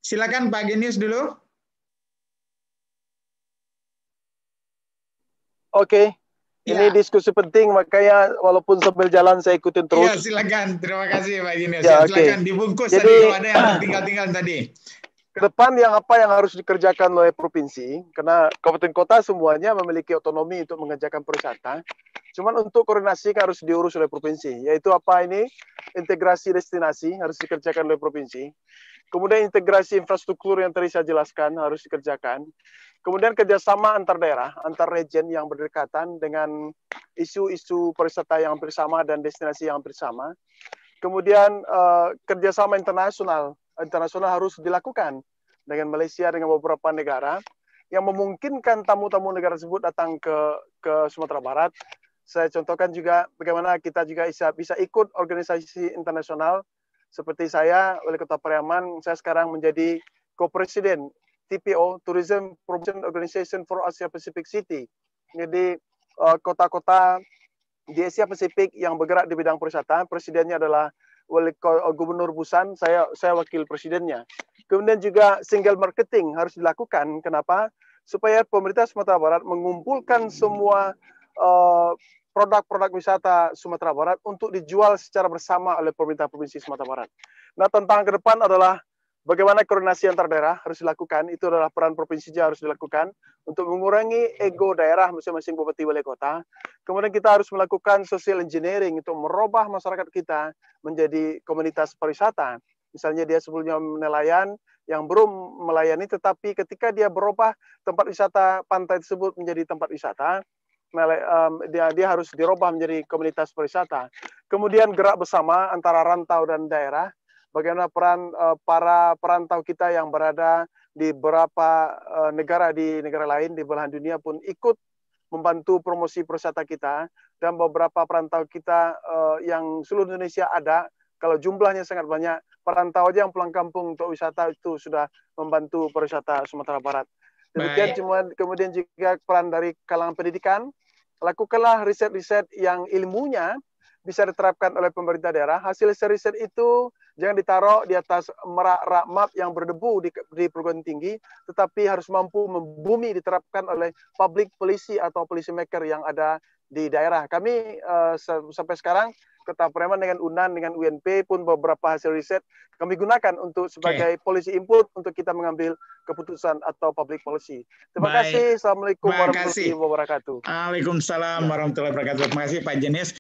Silakan Pak Genius dulu. Oke, ini Ya. diskusi penting, makanya walaupun sambil jalan saya ikutin terus. Iya, silakan. Terima kasih Pak Genius. Ya, Silakan dibungkus Jadi, tadi kalau ada yang tertinggal-tinggal tadi. Ke depan apa yang harus dikerjakan oleh provinsi, karena kabupaten kota semuanya memiliki otonomi untuk mengerjakan pariwisata. Cuman untuk koordinasi harus diurus oleh provinsi, yaitu integrasi destinasi harus dikerjakan oleh provinsi. Kemudian integrasi infrastruktur yang tadi saya jelaskan harus dikerjakan. Kemudian kerjasama antar daerah, antar region yang berdekatan dengan isu-isu pariwisata yang hampir sama dan destinasi yang hampir sama. Kemudian kerjasama internasional harus dilakukan dengan Malaysia, dengan beberapa negara yang memungkinkan tamu-tamu negara tersebut datang ke Sumatera Barat. Saya contohkan juga bagaimana kita juga bisa ikut organisasi internasional seperti saya, Wali Kota Pariaman, saya sekarang menjadi co-presiden TPO, Tourism Promotion Organization for Asia Pacific City. Jadi kota-kota di Asia Pasifik yang bergerak di bidang pariwisata, presidennya adalah Gubernur Busan, saya wakil presidennya. Kemudian juga single marketing harus dilakukan. Kenapa? Supaya pemerintah Sumatera Barat mengumpulkan semua produk-produk wisata Sumatera Barat untuk dijual secara bersama oleh pemerintah Provinsi Sumatera Barat. Nah, tantangan ke depan adalah bagaimana koordinasi antar daerah harus dilakukan. Itu adalah peran provinsi juga harus dilakukan untuk mengurangi ego daerah masing-masing bupati wali kota. Kemudian kita harus melakukan social engineering untuk merubah masyarakat kita menjadi komunitas pariwisata. Misalnya dia sebelumnya nelayan yang belum melayani, tetapi ketika dia berubah tempat wisata pantai tersebut menjadi tempat wisata, dia harus dirubah menjadi komunitas pariwisata. Kemudian gerak bersama antara rantau dan daerah. Bagaimana peran para perantau kita yang berada di beberapa negara lain di belahan dunia pun ikut membantu promosi pariwisata kita, dan beberapa perantau kita yang seluruh Indonesia ada. Kalau jumlahnya sangat banyak, perantau aja yang pulang kampung untuk wisata itu sudah membantu pariwisata Sumatera Barat. Demikian kemudian juga peran dari kalangan pendidikan, lakukanlah riset-riset yang ilmunya bisa diterapkan oleh pemerintah daerah. Hasil riset itu jangan ditaruh di atas rak map yang berdebu di perguruan tinggi, tetapi harus mampu membumi diterapkan oleh public policy atau policy maker yang ada di daerah. Kami sampai sekarang Kota Pariaman dengan UNAN, dengan UNP pun beberapa hasil riset kami gunakan untuk sebagai policy input untuk kita mengambil keputusan atau public policy. Terima kasih. Assalamualaikum warahmatullahi wabarakatuh. Waalaikumsalam warahmatullahi wabarakatuh. Terima kasih Pak Genius.